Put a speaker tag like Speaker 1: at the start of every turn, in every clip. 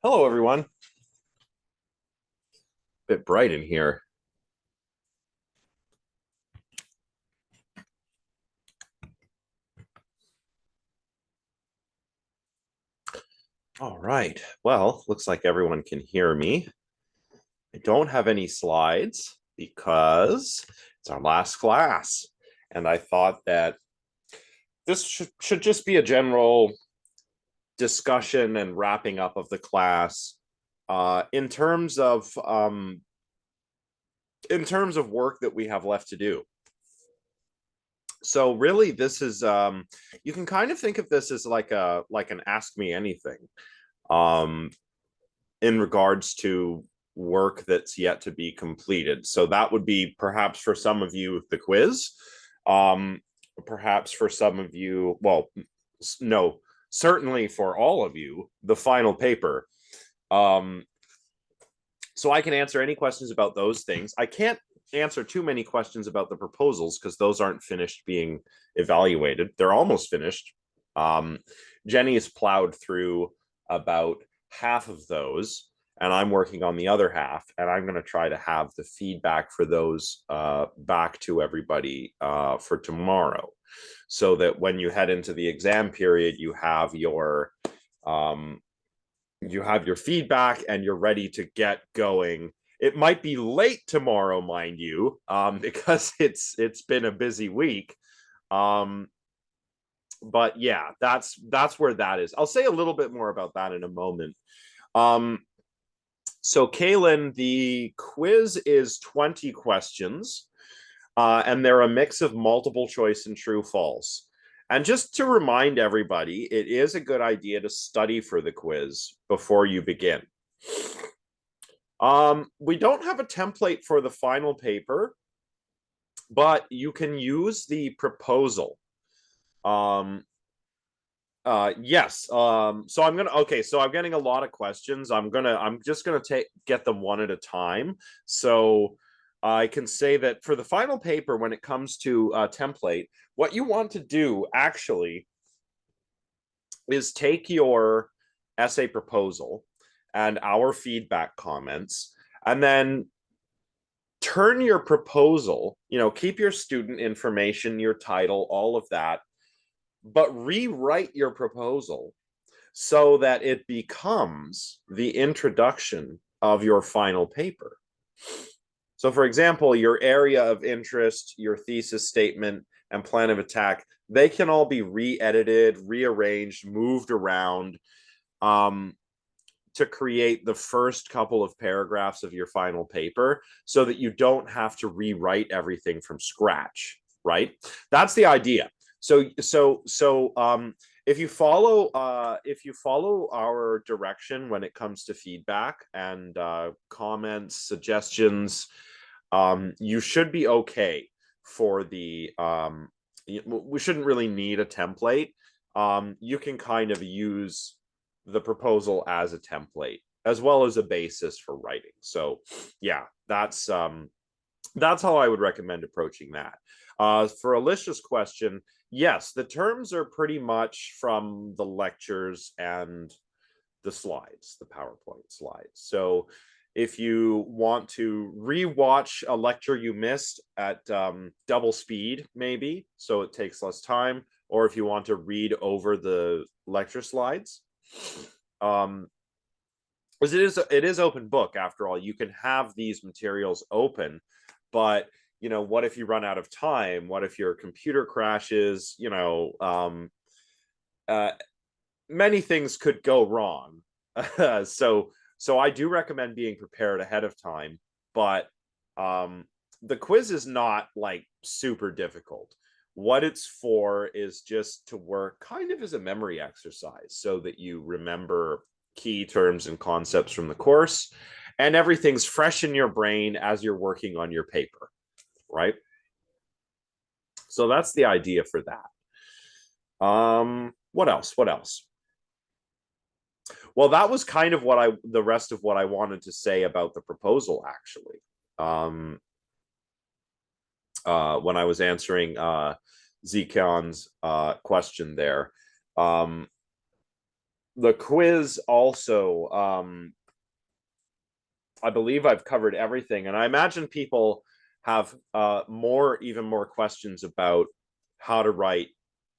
Speaker 1: Hello, everyone. Bit bright in here. All right. Well, looks like everyone can hear me. I don't have any slides because it's our last class. And I thought that this should just be a general discussion and wrapping up of the class in terms of work that we have left to do. So really, this is you can kind of think of this as like an ask me anything. Um, in regards to work that's yet to be completed. So that would be perhaps for some of you the quiz, um, perhaps for some of you, well, no, certainly for all of you, the final paper. Um, so I can answer any questions about those things. I can't answer too many questions about the proposals because those aren't finished being evaluated. They're almost finished. Um, Jenny has plowed through about half of those, and I'm working on the other half, and I'm going to try to have the feedback for those back to everybody for tomorrow, so that when you head into the exam period, um, you have your feedback and you're ready to get going. It might be late tomorrow, mind you, because it's been a busy week. Um, but yeah, that's where that is. I'll say a little bit more about that in a moment. Um, so Kaylin, the quiz is 20 questions, and they're a mix of multiple choice and true false. And just to remind everybody, it is a good idea to study for the quiz before you begin. We don't have a template for the final paper, but you can use the proposal. Yes. So I'm getting a lot of questions. I'm just gonna get them one at a time. So I can say that for the final paper, when it comes to template, what you want to do actually is take your essay proposal and our feedback comments, and then turn your proposal, keep your student information, your title, all of that, but rewrite your proposal so that it becomes the introduction of your final paper. So, for example, your area of interest, your thesis statement, and plan of attack, they can all be re-edited, rearranged, moved around to create the first couple of paragraphs of your final paper so that you don't have to rewrite everything from scratch, right? That's the idea. So if you follow our direction when it comes to feedback and comments, suggestions, you should be okay for the we shouldn't really need a template. You can kind of use the proposal as a template as well as a basis for writing. So yeah, that's how I would recommend approaching that. For Alicia's question, yes, the terms are pretty much from the lectures and the slides, the PowerPoint slides. So if you want to rewatch a lecture you missed at double speed, maybe, so it takes less time, or if you want to read over the lecture slides, because it is open book after all. You can have these materials open, but what if you run out of time? What if your computer crashes? Many things could go wrong. So I do recommend being prepared ahead of time, but the quiz is not like super difficult. What it's for is just to work kind of as a memory exercise so that you remember key terms and concepts from the course, and everything's fresh in your brain as you're working on your paper, right? So that's the idea for that. What else? What else? Well, that was kind of the rest of what I wanted to say about the proposal, actually. When I was answering Zekon's question there. The quiz also, I believe I've covered everything, and I imagine people have even more questions about how to write,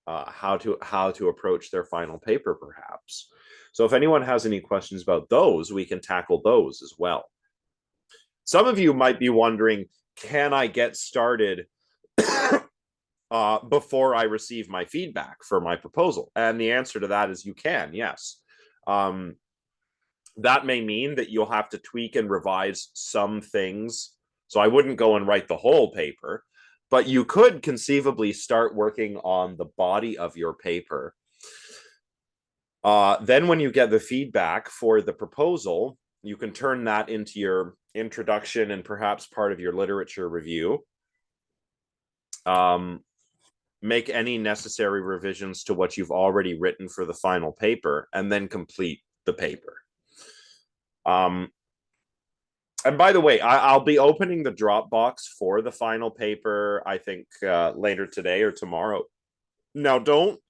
Speaker 1: how to approach their final paper, perhaps. So if anyone has any questions about those, we can tackle those as well. Some of you might be wondering, can I get started before I receive my feedback for my proposal? And the answer to that is you can, yes. That may mean that you'll have to tweak and revise some things. So I wouldn't go and write the whole paper, but you could conceivably start working on the body of your paper. Then when you get the feedback for the proposal, you can turn that into your introduction and perhaps part of your literature review. Make any necessary revisions to what you've already written for the final paper, and then complete the paper. And by the way, I'll be opening the Dropbox for the final paper, I think later today or tomorrow. Now, don't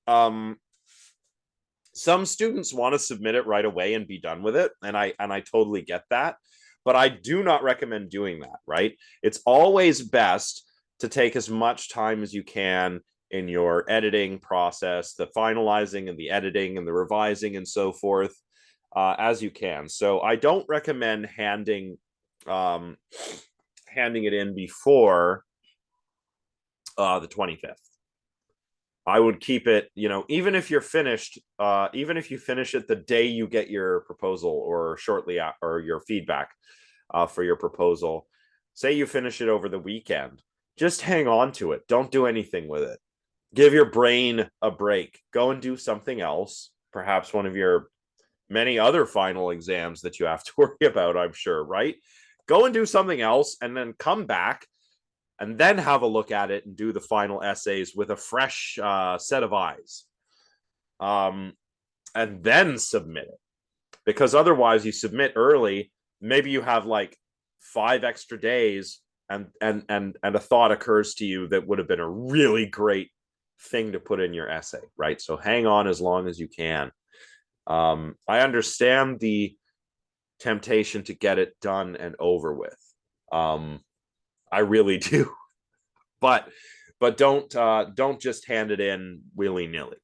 Speaker 1: some students want to submit it right away and be done with it, and I totally get that, but I do not recommend doing that, right? It's always best to take as much time as you can in your editing process, the finalizing and the editing and the revising and so forth, as you can. So I don't recommend handing it in before the 25th. I would keep it, even if you're finished, even if you finish it the day you get your proposal or shortly or your feedback for your proposal, say you finish it over the weekend, just hang on to it. Don't do anything with it. Give your brain a break. Go and do something else. Perhaps one of your many other final exams that you have to worry about, I'm sure, right? Go and do something else and then come back and then have a look at it and do the final essays with a fresh set of eyes. And then submit it. Because otherwise, you submit early, maybe you have like 5 extra days, and a thought occurs to you that would have been a really great thing to put in your essay, right? So hang on as long as you can. I understand the temptation to get it done and over with. I really do, but don't just hand it in willy nilly.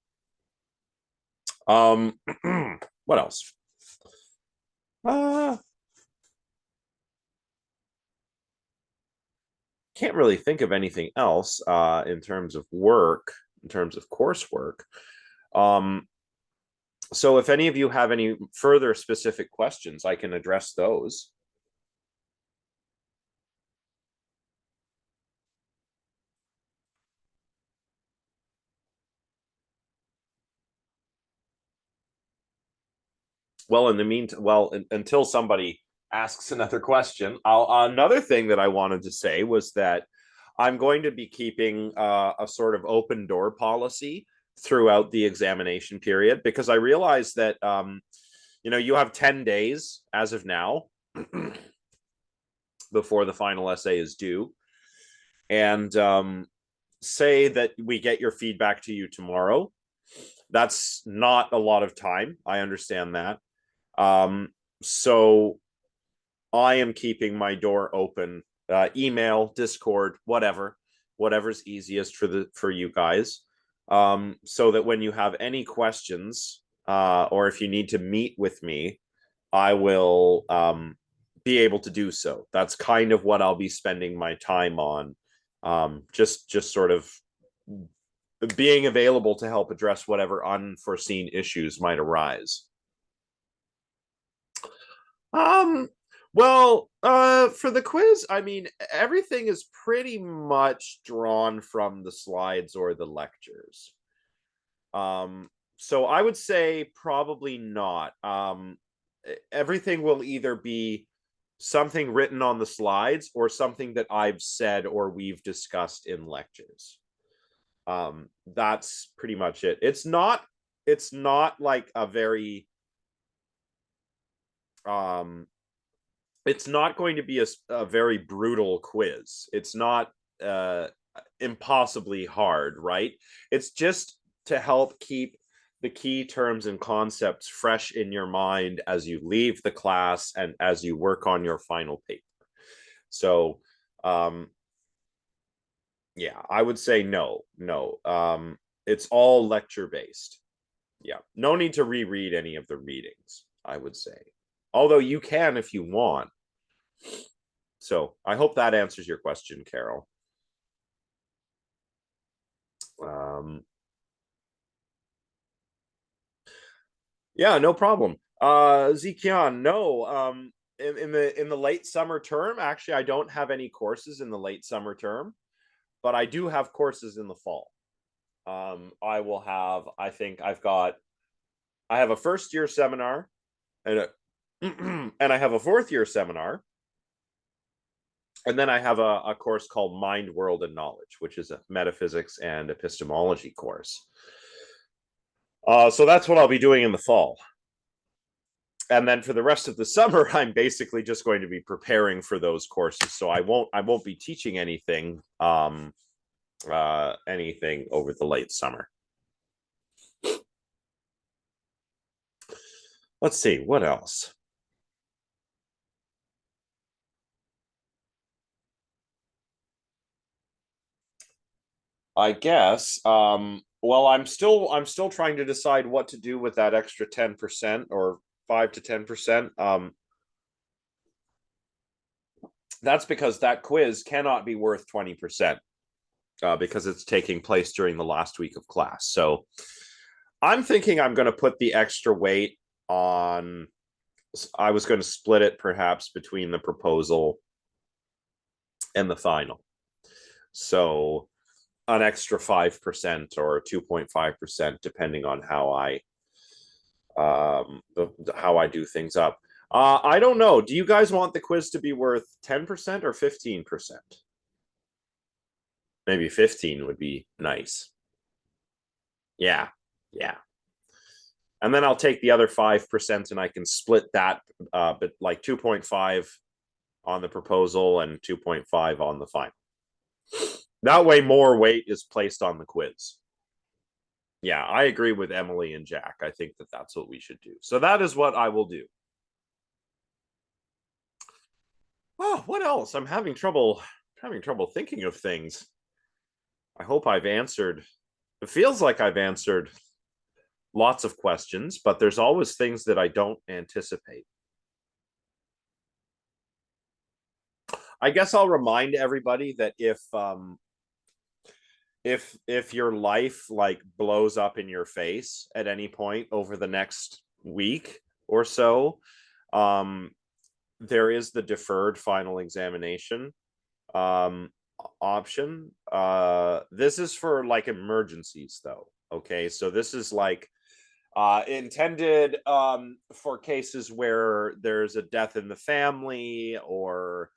Speaker 1: What else? Can't really think of anything else in terms of work, in terms of coursework. So if any of you have any further specific questions, I can address those. Well, in the meantime, until somebody asks another question, another thing that I wanted to say was that I'm going to be keeping a sort of open door policy throughout the examination period, because I realize that you have 10 days as of now before the final essay is due, and say that we get your feedback to you tomorrow. That's not a lot of time. I understand that. So I am keeping my door open, email, Discord, whatever's easiest for you guys. So that when you have any questions, or if you need to meet with me, I will be able to do so. That's kind of what I'll be spending my time on. Just sort of being available to help address whatever unforeseen issues might arise. Well, for the quiz, I mean, everything is pretty much drawn from the slides or the lectures. So I would say probably not. Everything will either be something written on the slides or something that I've said or we've discussed in lectures. That's pretty much it. It's not like a very it's not going to be a very brutal quiz. It's not impossibly hard, right? It's just to help keep the key terms and concepts fresh in your mind as you leave the class and as you work on your final paper. So, yeah, I would say no. It's all lecture based. Yeah, no need to reread any of the readings, I would say. Although you can if you want. So I hope that answers your question, Carol. Um, yeah, no problem. Zikian, no. In the late summer term, actually, I don't have any courses in the late summer term, but I do have courses in the fall. I will have. I think I have a first year seminar and and I have a fourth year seminar, and then I have a course called Mind, World, and Knowledge, which is a metaphysics and epistemology course. So that's what I'll be doing in the fall. And then for the rest of the summer, I'm basically just going to be preparing for those courses. So I won't be teaching anything over the late summer. Let's see what else. I guess. Well, I'm still trying to decide what to do with that extra 10% or 5 to 10%. That's because that quiz cannot be worth 20%, because it's taking place during the last week of class. So I'm thinking I'm going to put the extra weight on. I was going to split it perhaps between the proposal and the final. So an extra 5% or 2.5%, depending on how I do things up. I don't know. Do you guys want the quiz to be worth 10% or 15%? Maybe 15 would be nice. Yeah. Yeah. And then I'll take the other 5% and I can split that, but like 2.5 on the proposal and 2.5 on the final. That way, more weight is placed on the quiz. Yeah, I agree with Emily and Jack. I think that that's what we should do. So that is what I will do. Oh, what else? I'm having trouble thinking of things. I hope I've answered. It feels like I've answered lots of questions, but there's always things that I don't anticipate. I guess I'll remind everybody that if your life like blows up in your face at any point over the next week or so, um there is the deferred final examination um option. This is for like emergencies though. Okay, so this is like intended for cases where there's a death in the family, or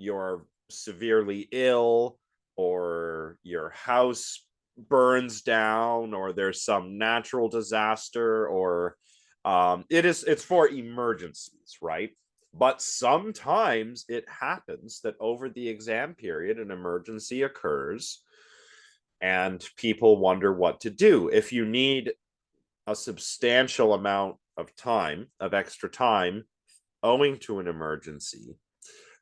Speaker 1: you're severely ill, or your house burns down, or there's some natural disaster, or it's for emergencies, right? But sometimes it happens that over the exam period an emergency occurs and people wonder what to do. If you need a substantial amount of time, of extra time, owing to an emergency,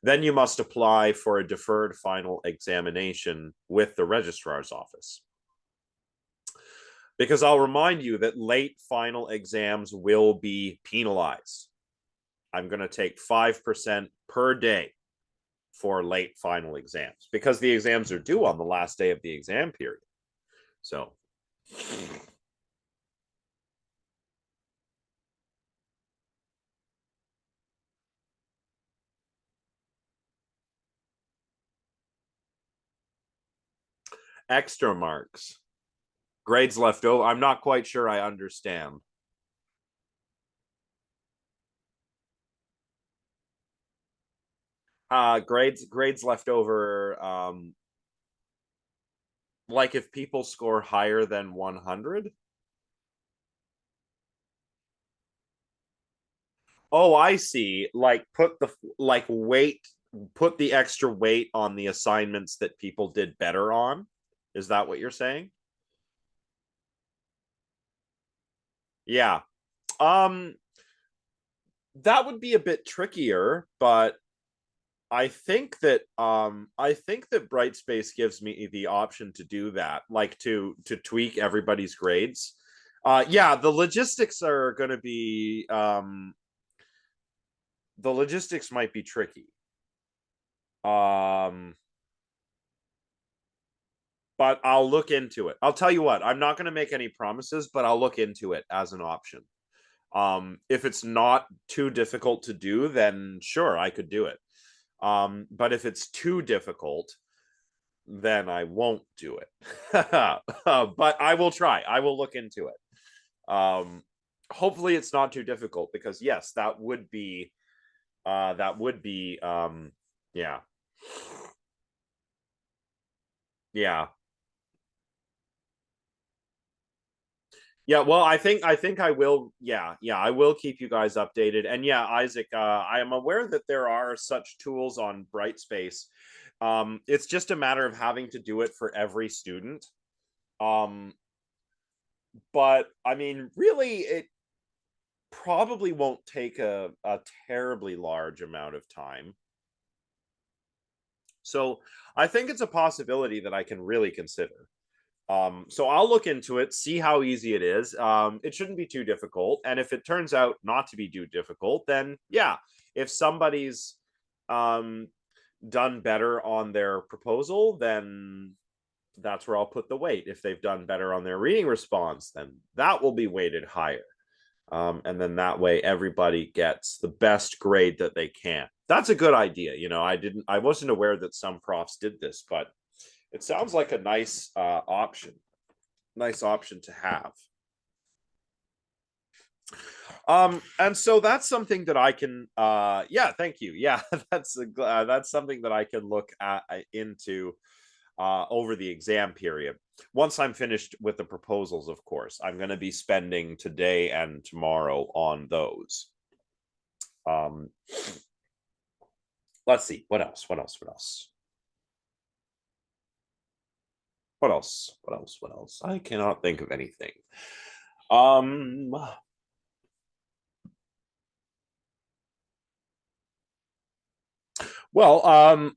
Speaker 1: then you must apply for a deferred final examination with the registrar's office. Because I'll remind you that late final exams will be penalized. I'm going to take 5% per day for late final exams because the exams are due on the last day of the exam period. So extra marks, grades left over. I'm not quite sure I understand. Grades left over. Like if people score higher than 100. Oh, I see. Like put the extra weight on the assignments that people did better on. Is that what you're saying? Yeah. Um, that would be a bit trickier, but I think that Brightspace gives me the option to do that, like to tweak everybody's grades. Yeah, the logistics might be tricky. Um, but I'll look into it. I'll tell you what, I'm not going to make any promises, but I'll look into it as an option. If it's not too difficult to do, then sure, I could do it. But if it's too difficult, then I won't do it. But I will try. I will look into it. Hopefully it's not too difficult because yes, that would be yeah. Yeah. Yeah, well, I think I will. Yeah, yeah, I will keep you guys updated. And yeah, Isaac, I am aware that there are such tools on Brightspace. It's just a matter of having to do it for every student. Um, but I mean, really, it probably won't take a terribly large amount of time. So I think it's a possibility that I can really consider. So I'll look into it, see how easy it is. It shouldn't be too difficult. And if it turns out not to be too difficult, then yeah, if somebody's um, done better on their proposal, then that's where I'll put the weight. If they've done better on their reading response, then that will be weighted higher. And then that way everybody gets the best grade that they can. That's a good idea. I wasn't aware that some profs did this, but it sounds like a nice option to have. And so that's something that I can yeah, thank you. Yeah, that's something that I can look at into over the exam period. Once I'm finished with the proposals, of course, I'm going to be spending today and tomorrow on those. Um, let's see, what else? What else? What else? What else? What else? What else? I cannot think of anything. Um, well,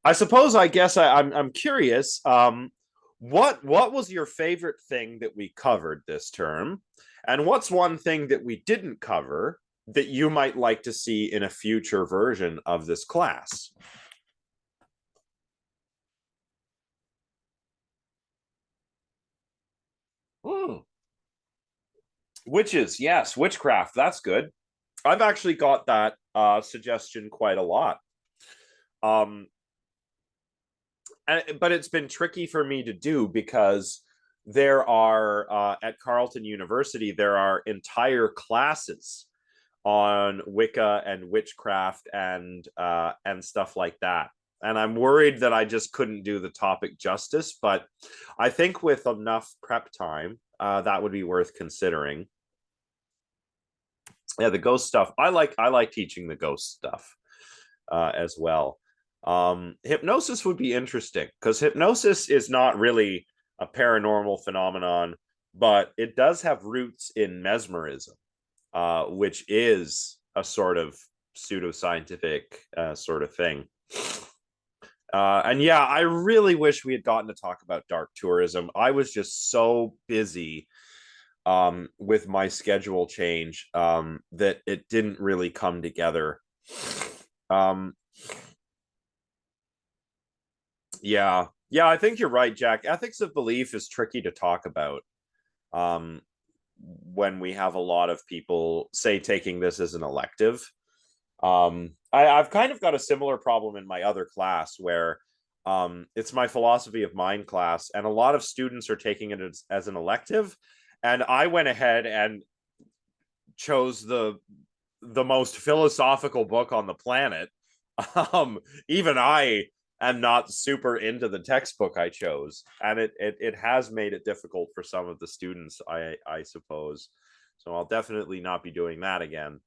Speaker 1: I suppose I guess I'm curious. What was your favorite thing that we covered this term, and what's one thing that we didn't cover that you might like to see in a future version of this class? Hmm. Witches, yes, witchcraft. That's good. I've actually got that suggestion quite a lot. Um, but it's been tricky for me to do because there are at Carleton University there are entire classes on Wicca and witchcraft and stuff like that. And I'm worried that I just couldn't do the topic justice, but I think with enough prep time, that would be worth considering. Yeah, the ghost stuff. I like teaching the ghost stuff as well. Hypnosis would be interesting because hypnosis is not really a paranormal phenomenon, but it does have roots in mesmerism, which is a sort of pseudoscientific sort of thing. And yeah, I really wish we had gotten to talk about dark tourism. I was just so busy with my schedule change that it didn't really come together. Um, yeah, yeah, I think you're right, Jack. Ethics of belief is tricky to talk about um, when we have a lot of people say taking this as an elective. I've kind of got a similar problem in my other class where it's my philosophy of mind class, and a lot of students are taking it as an elective, and I went ahead and chose the most philosophical book on the planet. Even I am not super into the textbook I chose, and it has made it difficult for some of the students, I suppose. So I'll definitely not be doing that again.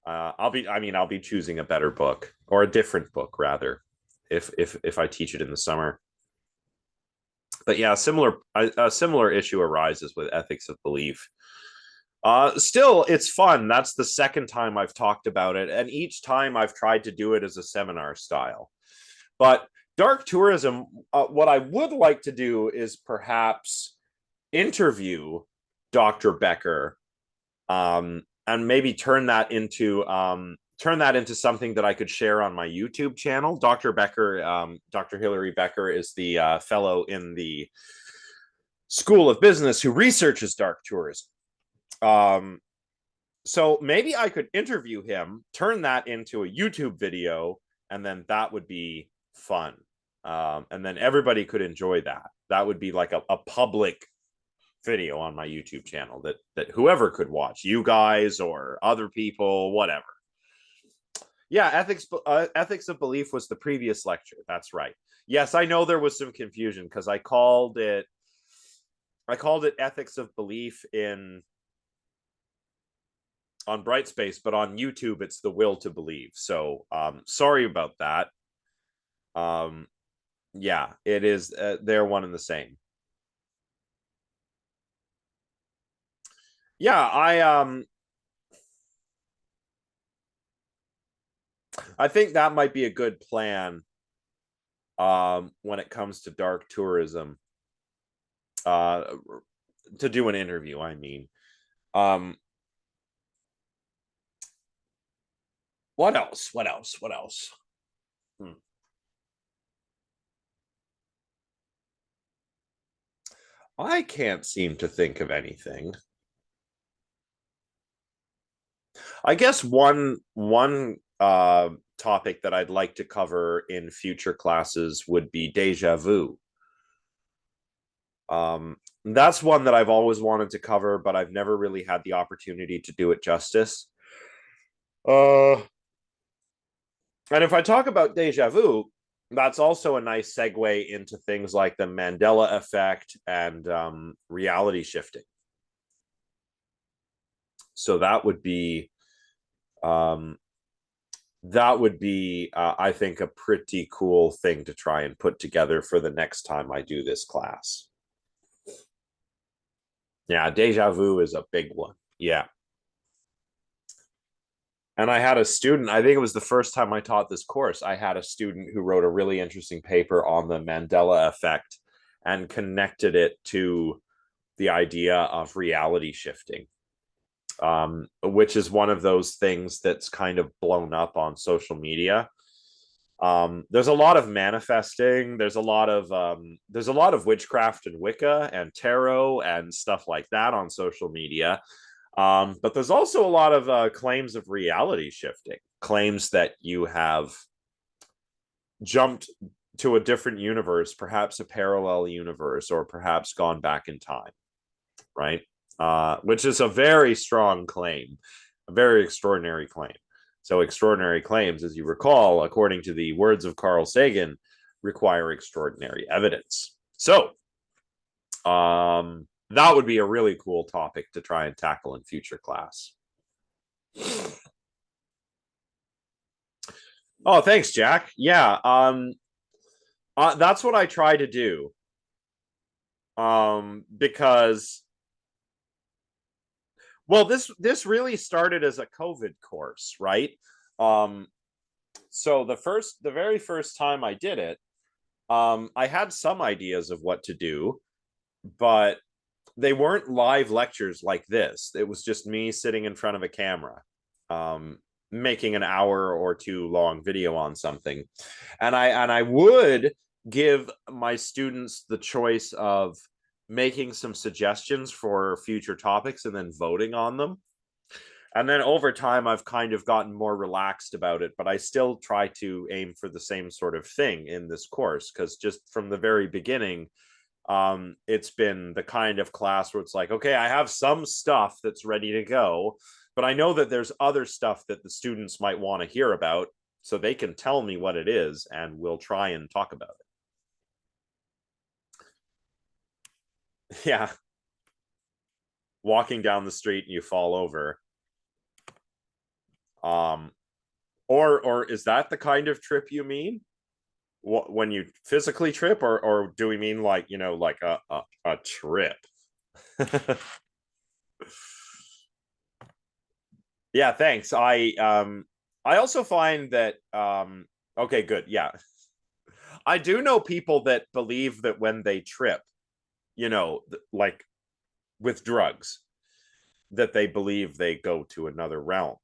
Speaker 1: I'll be choosing a better book or a different book rather, if I teach it in the summer. But yeah, a similar issue arises with ethics of belief. Still, it's fun. That's the second time I've talked about it, and each time I've tried to do it as a seminar style. But dark tourism, what I would like to do is perhaps interview Dr. Becker, and maybe turn that into something that I could share on my YouTube channel. Dr. Becker, Dr. Hilary Becker, is the fellow in the School of Business who researches dark tourism. So maybe I could interview him, turn that into a YouTube video, and then that would be fun. And then everybody could enjoy that. That would be like a public video on my YouTube channel that whoever could watch, you guys or other people, whatever. Yeah, ethics of belief was the previous lecture. That's right. Yes, I know there was some confusion because I called it ethics of belief on Brightspace, but on YouTube it's the will to believe. So sorry about that. Yeah, it is. They're one and the same. Yeah, I think that might be a good plan when it comes to dark tourism. To do an interview, I mean. What else? What else? What else? I can't seem to think of anything. I guess one topic that I'd like to cover in future classes would be deja vu. That's one that I've always wanted to cover, but I've never really had the opportunity to do it justice. And if I talk about deja vu, that's also a nice segue into things like the Mandela effect and reality shifting. So that would be I think, a pretty cool thing to try and put together for the next time I do this class. Yeah, deja vu is a big one. Yeah. And I had a student, I think it was the first time I taught this course, I had a student who wrote a really interesting paper on the Mandela effect and connected it to the idea of reality shifting, which is one of those things that's kind of blown up on social media. There's a lot of manifesting. There's a lot of witchcraft and Wicca and tarot and stuff like that on social media. But there's also a lot of claims of reality shifting, claims that you have jumped to a different universe, perhaps a parallel universe, or perhaps gone back in time, right? Which is a very strong claim, a very extraordinary claim. So extraordinary claims, as you recall, according to the words of Carl Sagan, require extraordinary evidence. So that would be a really cool topic to try and tackle in future class. Oh, thanks, Jack. Yeah, that's what I try to do. Because, well, this really started as a COVID course, right? So the very first time I did it, I had some ideas of what to do, but they weren't live lectures like this. It was just me sitting in front of a camera, making an hour or two long video on something. And I would give my students the choice of making some suggestions for future topics and then voting on them. And then over time, I've kind of gotten more relaxed about it, but I still try to aim for the same sort of thing in this course, because just from the very beginning, it's been the kind of class where it's like, okay, I have some stuff that's ready to go, but I know that there's other stuff that the students might want to hear about, so they can tell me what it is and we'll try and talk about it. Yeah. Walking down the street and you fall over. Or is that the kind of trip you mean? when you physically trip, or do we mean like, like a trip? Yeah, thanks. I also find that okay, good. Yeah. I do know people that believe that when they trip, like with drugs, that they believe they go to another realm.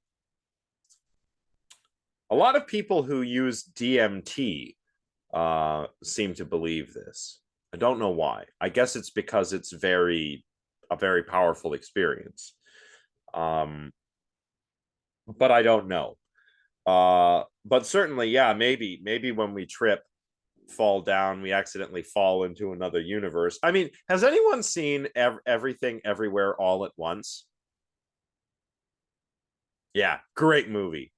Speaker 1: A lot of people who use DMT seem to believe this. I don't know why. I guess it's because it's a very powerful experience. Um, but I don't know. But certainly, yeah, maybe when we trip, fall down, we accidentally fall into another universe. I mean, has anyone seen Everything Everywhere All at Once? Yeah, great movie.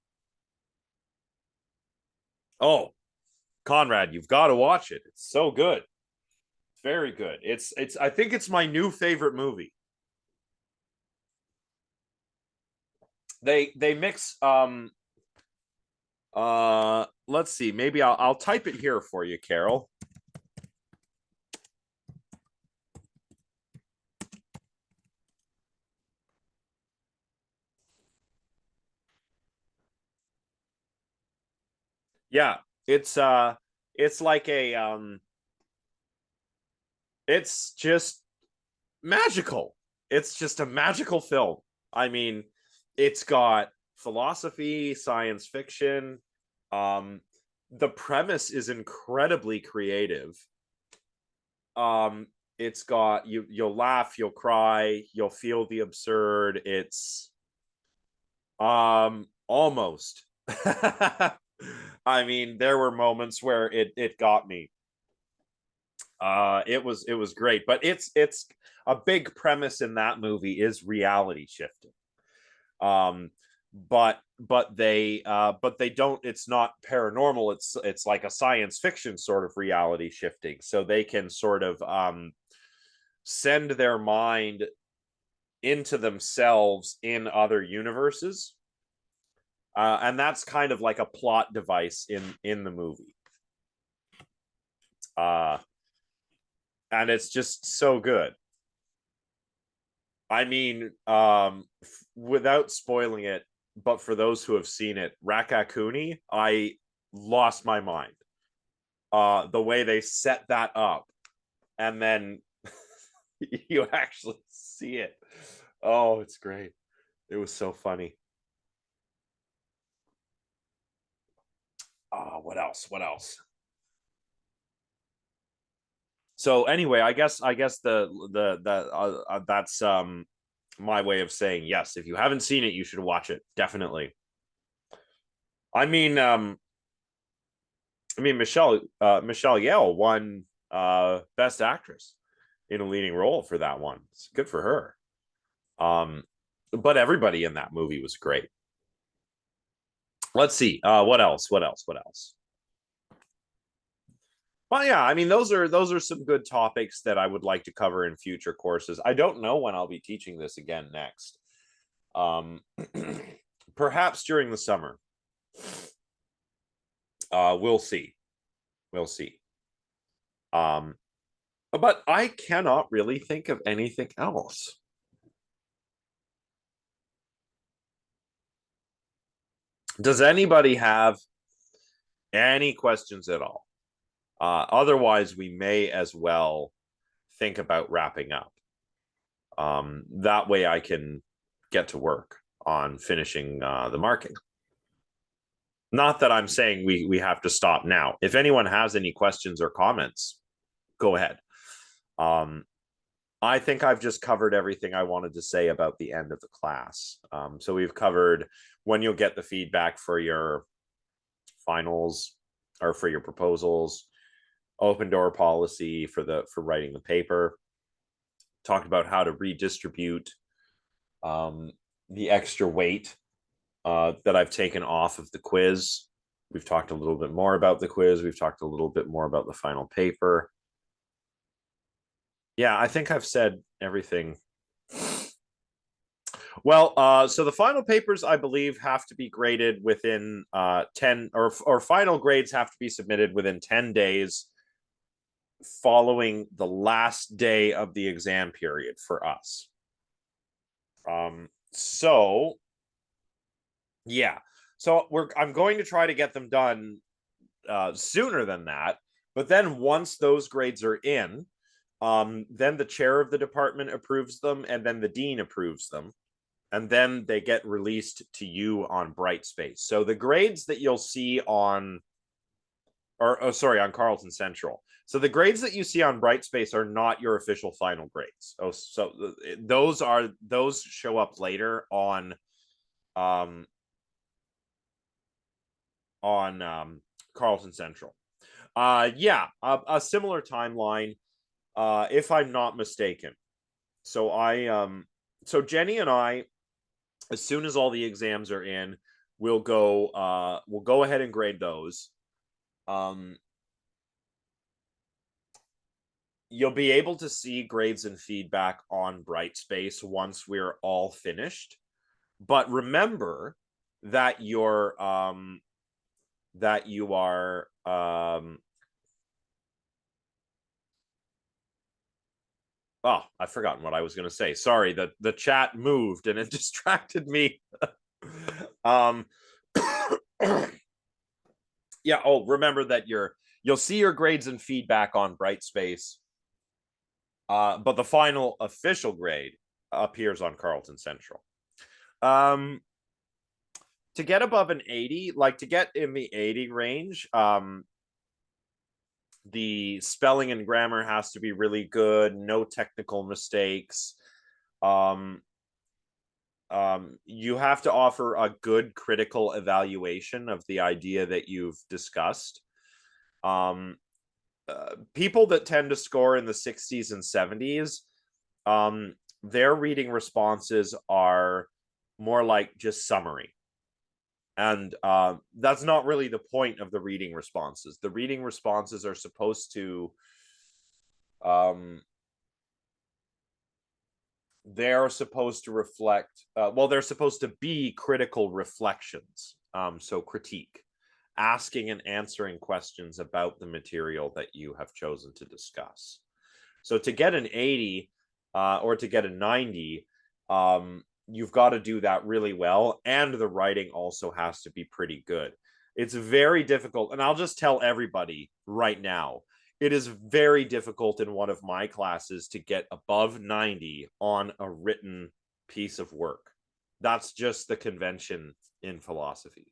Speaker 1: Oh, Conrad, you've got to watch it. It's so good. Very good. It's I think it's my new favorite movie. They mix let's see, maybe I'll type it here for you, Carol. Yeah, it's it's like a it's just magical. It's just a magical film. I mean, it's got philosophy, science fiction. Um, the premise is incredibly creative. Um, it's got you'll laugh, you'll cry, you'll feel the absurd. It's almost. I mean, there were moments where it got me. It was great, but it's a big premise in that movie is reality shifting. Um, but they don't. It's not paranormal. It's like a science fiction sort of reality shifting. So they can sort of send their mind into themselves in other universes, and that's kind of like a plot device in the movie. Uh, and it's just so good. I mean, without spoiling it, but for those who have seen it, Rakakuni, I lost my mind. The way they set that up, and then you actually see it. Oh, it's great. It was so funny. What else? What else? So anyway, I guess that's my way of saying yes. If you haven't seen it, you should watch it. Definitely. I mean, Michelle Yale won Best Actress in a leading role for that one. It's good for her. Um, but everybody in that movie was great. Let's see. What else? What else? What else? Well, yeah, I mean, those are some good topics that I would like to cover in future courses. I don't know when I'll be teaching this again next. Um, perhaps during the summer. We'll see. We'll see. Um, but I cannot really think of anything else. Does anybody have any questions at all? Otherwise, we may as well think about wrapping up. That way, I can get to work on finishing the marking. Not that I'm saying we have to stop now. If anyone has any questions or comments, go ahead. Um, I think I've just covered everything I wanted to say about the end of the class. So we've covered when you'll get the feedback for your finals or for your proposals, open door policy for writing the paper, talked about how to redistribute um, the extra weight that I've taken off of the quiz. We've talked a little bit more about the quiz. We've talked a little bit more about the final paper. Yeah, I think I've said everything. Well, so the final papers, I believe, have to be graded within 10, or final grades have to be submitted within 10 days following the last day of the exam period for us. So yeah, so I'm going to try to get them done sooner than that. But then once those grades are in, then the chair of the department approves them, and then the dean approves them, and then they get released to you on Brightspace. So the grades that you'll see on, or oh, sorry, on Carleton Central. So the grades that you see on Brightspace are not your official final grades. Oh, so those show up later um on Carleton Central. Yeah, a similar timeline, if I'm not mistaken. So so Jenny and I, as soon as all the exams are in, we'll go ahead and grade those. Um, you'll be able to see grades and feedback on Brightspace once we're all finished. But remember that you are oh, I've forgotten what I was going to say. Sorry, the chat moved and it distracted me. um yeah, oh, remember that you'll see your grades and feedback on Brightspace. But the final official grade appears on Carleton Central. Um to get above an 80, like to get in the 80 range, the spelling and grammar has to be really good, no technical mistakes. Um, you have to offer a good critical evaluation of the idea that you've discussed. People that tend to score in the 60s and 70s, their reading responses are more like just summary. And that's not really the point of the reading responses. The reading responses are supposed to they're supposed to reflect, they're supposed to be critical reflections. So critique, asking and answering questions about the material that you have chosen to discuss. So to get an 80 or to get a 90, you've got to do that really well. And the writing also has to be pretty good. It's very difficult. And I'll just tell everybody right now, it is very difficult in one of my classes to get above 90 on a written piece of work. That's just the convention in philosophy.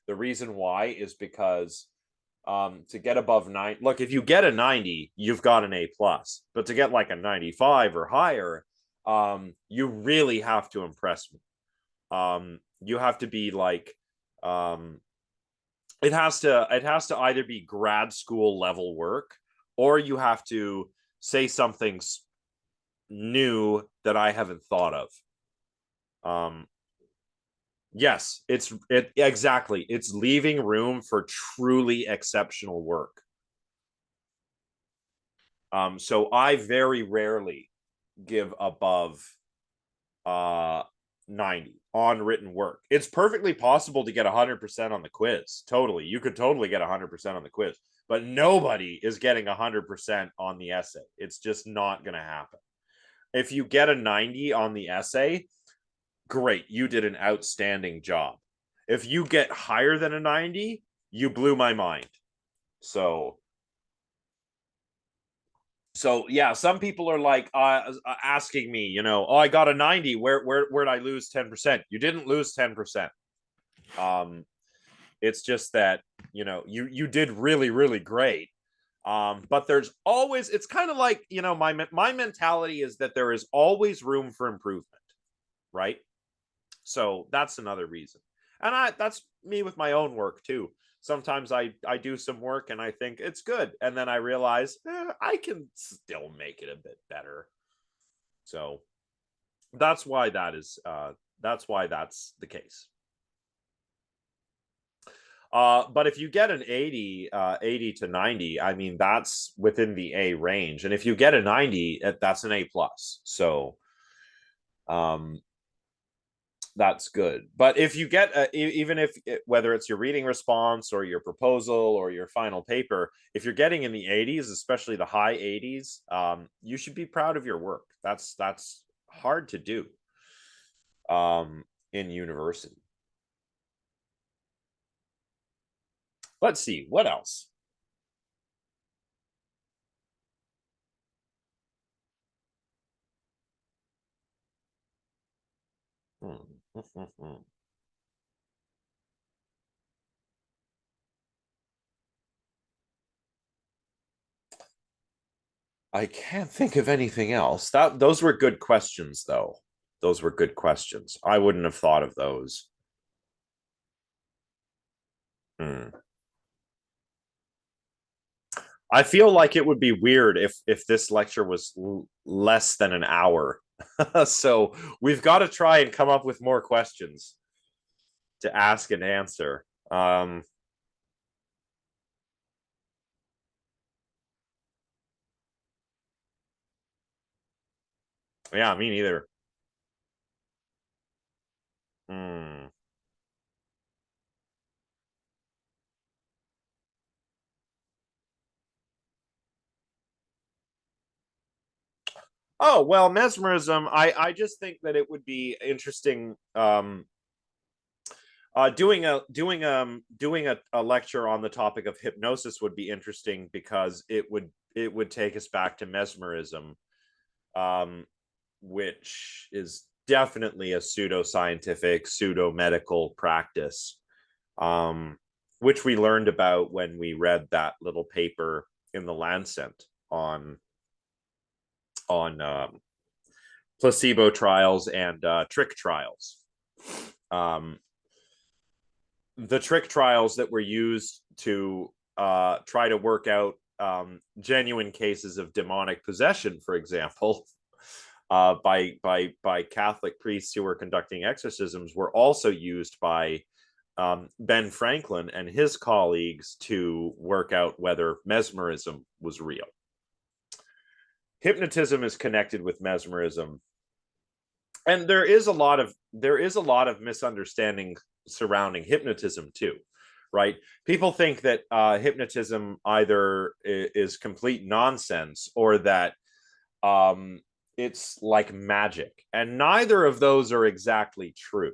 Speaker 1: The reason why is because to get above 9, look, if you get a 90, you've got an A plus. But to get like a 95 or higher, you really have to impress me. You have to be like, it has to either be grad school level work, or you have to say something new that I haven't thought of. Yes, it exactly. It's leaving room for truly exceptional work. So I very rarely give above 90 on written work. It's perfectly possible to get 100% on the quiz. Totally. You could totally get 100% on the quiz, but nobody is getting 100% on the essay. It's just not going to happen. If you get a 90 on the essay, great. You did an outstanding job. If you get higher than a 90, you blew my mind. So yeah, some people are like asking me, oh, I got a 90. Where'd I lose 10%? You didn't lose 10%. It's just that you did really, really great. But there's always, it's kind of like, my mentality is that there is always room for improvement, right? So that's another reason. And that's me with my own work too. Sometimes I do some work and I think it's good, and then I realize I can still make it a bit better. So that's why that's why that's the case. But if you get an 80, 80 to 90, I mean, that's within the A range. And if you get a 90, that's an A plus. So, That's good. But if you get even if whether it's your reading response or your proposal or your final paper, if you're getting in the 80s, especially the high 80s, you should be proud of your work. That's hard to do in university. Let's see what else. I can't think of anything else. That those were good questions, though. Those were good questions. I wouldn't have thought of those. Hmm. I feel like it would be weird if this lecture was less than an hour. So we've got to try and come up with more questions to ask and answer. Yeah, me neither. Hmm. Oh well, mesmerism. I just think that it would be interesting. Doing a lecture on the topic of hypnosis would be interesting because it would take us back to mesmerism, um, which is definitely a pseudoscientific, pseudo medical practice, um, which we learned about when we read that little paper in the Lancet on placebo trials and trick trials. Um, the trick trials that were used to try to work out genuine cases of demonic possession, for example, by Catholic priests who were conducting exorcisms, were also used by Ben Franklin and his colleagues to work out whether mesmerism was real. Hypnotism is connected with mesmerism, and there is a lot of misunderstanding surrounding hypnotism too, right? People think that hypnotism either is complete nonsense or that um, it's like magic, and neither of those are exactly true.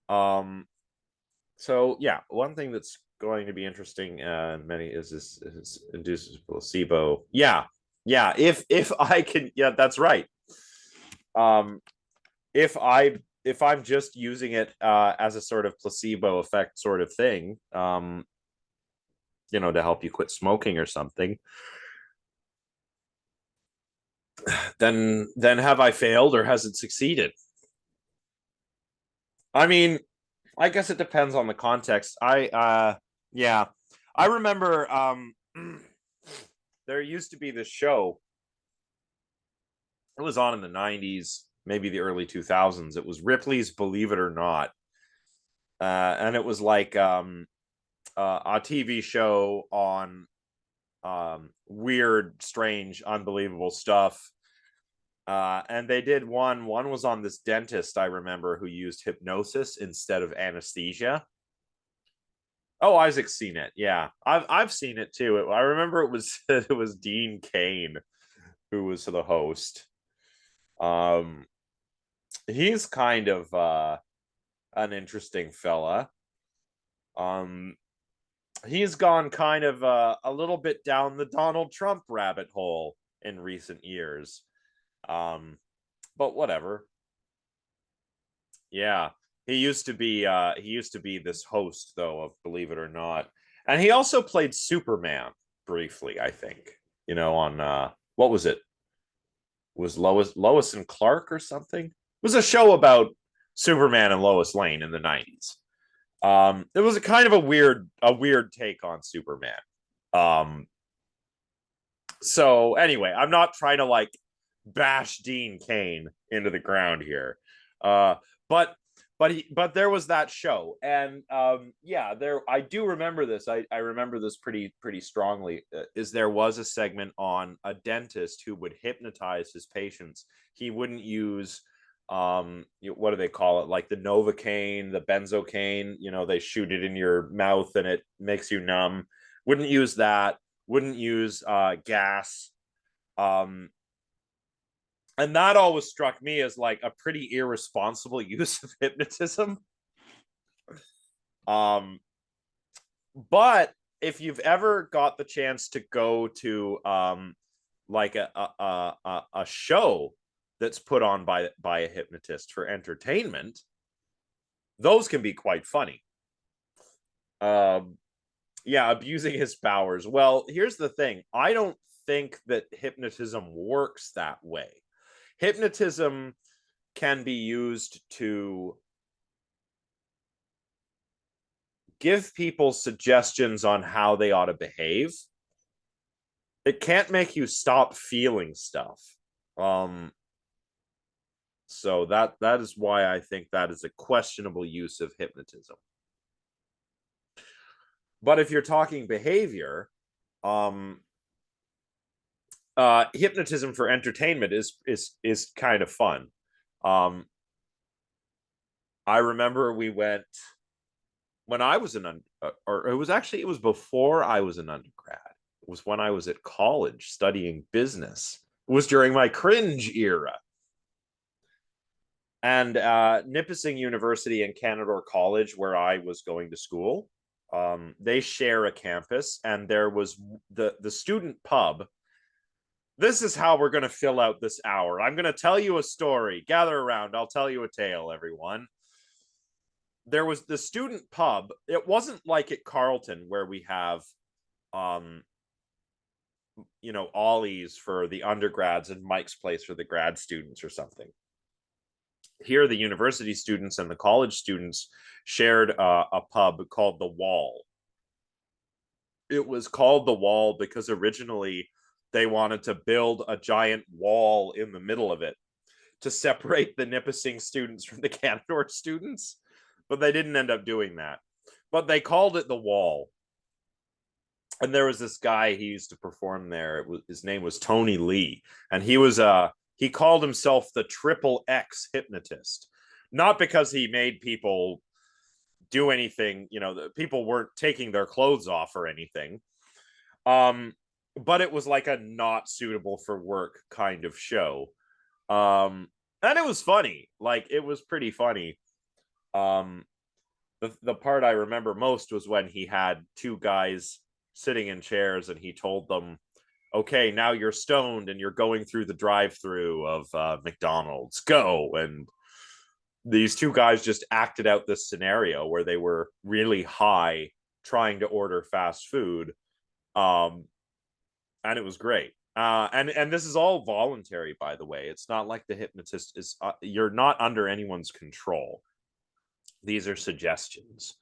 Speaker 1: Um, so yeah, one thing that's going to be interesting many is induces placebo. Yeah, yeah. If I can, yeah, that's right. Um, if I'm just using it as a sort of placebo effect sort of thing, to help you quit smoking or something, then have I failed or has it succeeded? I mean, I guess it depends on the context. Yeah, I remember there used to be this show. It was on in the 90s, maybe the early 2000s. It was Ripley's Believe It or Not. And it was like a TV show on weird, strange, unbelievable stuff. And they did one was on this dentist, I remember, who used hypnosis instead of anesthesia. Oh, Isaac's seen it. Yeah, I've seen it too. I remember it was it was Dean Kane who was the host. Um, he's kind of an interesting fella. Um, he's gone kind of a little bit down the Donald Trump rabbit hole in recent years. But whatever. Yeah, he used to be this host though of Believe It or Not, and he also played Superman briefly. I think on what was it? Was Lois and Clark or something? It was a show about Superman and Lois Lane in the 90s. It was a kind of a weird take on Superman. Um, so anyway, I'm not trying to like bash Dean Kane into the ground here. Uh, but but there was that show, and yeah, there I do remember this. I remember this pretty strongly. Is there was a segment on a dentist who would hypnotize his patients. He wouldn't use what do they call it, like the novocaine, the benzocaine, they shoot it in your mouth and it makes you numb. Wouldn't use that. Wouldn't use gas. And that always struck me as like a pretty irresponsible use of hypnotism. um but if you've ever got the chance to go to like a show that's put on by a hypnotist for entertainment, those can be quite funny. Yeah, abusing his powers. Well, here's the thing. I don't think that hypnotism works that way. Hypnotism can be used to give people suggestions on how they ought to behave. It can't make you stop feeling stuff. So that is why I think that is a questionable use of hypnotism. But if you're talking behavior, hypnotism for entertainment is kind of fun. I remember we went when I was or it was before I was an undergrad. It was when I was at college studying business. It was during my cringe era. And Nipissing University and Canadore College, where I was going to school, they share a campus, and there was the student pub. This is how we're going to fill out this hour. I'm going to tell you a story. Gather around. I'll tell you a tale, everyone. There was the student pub. It wasn't like at Carleton where we have, Ollie's for the undergrads and Mike's Place for the grad students or something. Here, the university students and the college students shared a pub called The Wall. It was called The Wall because originally they wanted to build a giant wall in the middle of it to separate the Nipissing students from the Canadore students, but they didn't end up doing that. But they called it The Wall. And there was this guy, he used to perform there. His name was Tony Lee, and he called himself the Triple X hypnotist. Not because he made people do anything, people weren't taking their clothes off or anything. But it was like a not suitable for work kind of show. And it was funny. Like, it was pretty funny. The part I remember most was when he had two guys sitting in chairs and he told them, okay, now you're stoned and you're going through the drive-through of McDonald's. Go. And these two guys just acted out this scenario where they were really high trying to order fast food. And it was great. And this is all voluntary, by the way. It's not like the hypnotist is, you're not under anyone's control. These are suggestions.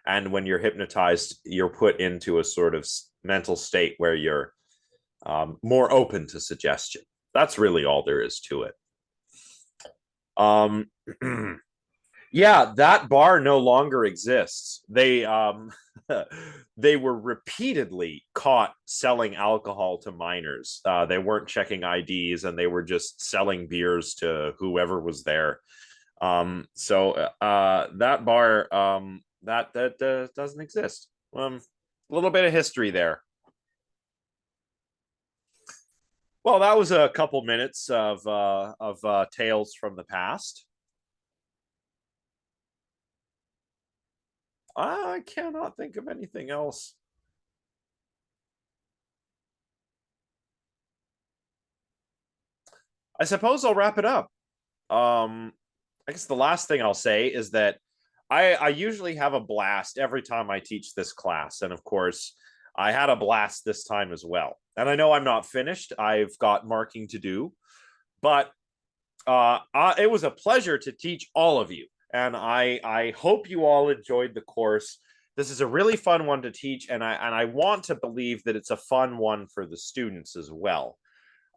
Speaker 1: And when you're hypnotized, you're put into a sort of mental state where you're more open to suggestion. That's really all there is to it. Yeah, that bar no longer exists. They they were repeatedly caught selling alcohol to minors. They weren't checking IDs, and they were just selling beers to whoever was there. So that bar that doesn't exist. A little bit of history there. Well, that was a couple minutes of tales from the past. I cannot think of anything else. I suppose I'll wrap it up. I guess the last thing I'll say is that I usually have a blast every time I teach this class. And of course, I had a blast this time as well. And I know I'm not finished. I've got marking to do. But it was a pleasure to teach all of you. And I hope you all enjoyed the course. This is a really fun one to teach, and I want to believe that it's a fun one for the students as well.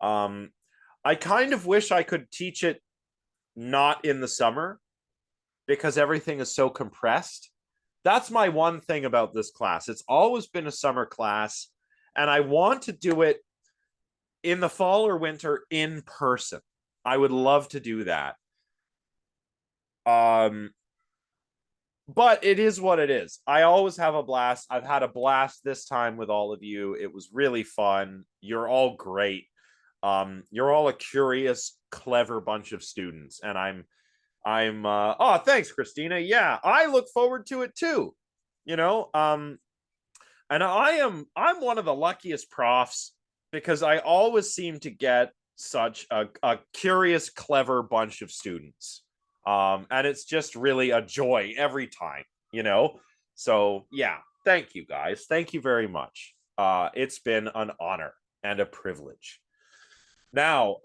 Speaker 1: I kind of wish I could teach it not in the summer because everything is so compressed. That's my one thing about this class. It's always been a summer class, and I want to do it in the fall or winter in person. I would love to do that. Um, but it is what it is. I always have a blast. I've had a blast this time with all of you. It was really fun. You're all great. You're all a curious, clever bunch of students, and oh, thanks, Christina. Yeah, I look forward to it too. You know, and I'm one of the luckiest profs because I always seem to get such a curious, clever bunch of students. And it's just really a joy every time, you know? So yeah, thank you guys. Thank you very much. It's been an honor and a privilege. Now,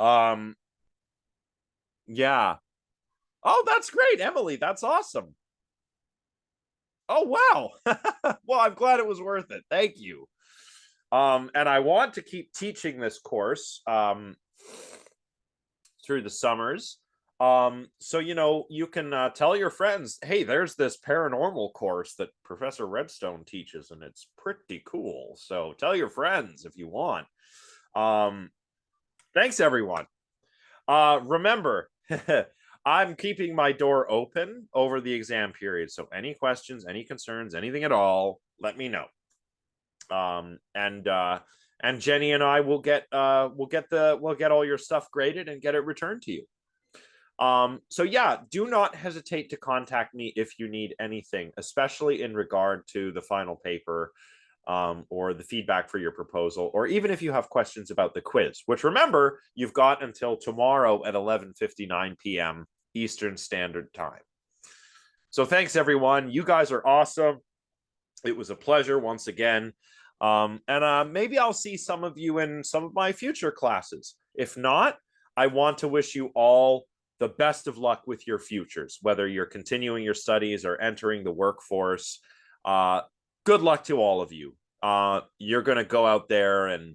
Speaker 1: yeah. Oh, that's great, Emily. That's awesome. Oh, wow. Well, I'm glad it was worth it. Thank you. And I want to keep teaching this course through the summers. So you can tell your friends, hey, there's this paranormal course that Professor Redstone teaches, and it's pretty cool. So tell your friends if you want. Um, Thanks, everyone. Remember, I'm keeping my door open over the exam period. So any questions, any concerns, anything at all, let me know. And Jenny and I will get all your stuff graded and get it returned to you. So yeah, do not hesitate to contact me if you need anything, especially in regard to the final paper, or the feedback for your proposal, or even if you have questions about the quiz, which remember, you've got until tomorrow at 11:59 p.m. Eastern Standard Time. So thanks, everyone. You guys are awesome. It was a pleasure once again. And maybe I'll see some of you in some of my future classes. If not, I want to wish you all the best of luck with your futures, whether you're continuing your studies or entering the workforce. Good luck to all of you. You're going to go out there and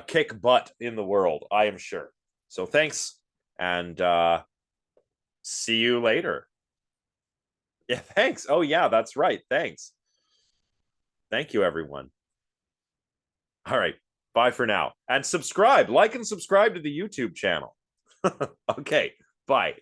Speaker 1: kick butt in the world, I am sure. So thanks, and see you later. Yeah, thanks. Oh, yeah, that's right. Thanks. Thank you, everyone. All right. Bye for now. And subscribe, like and subscribe to the YouTube channel. Okay. Bye.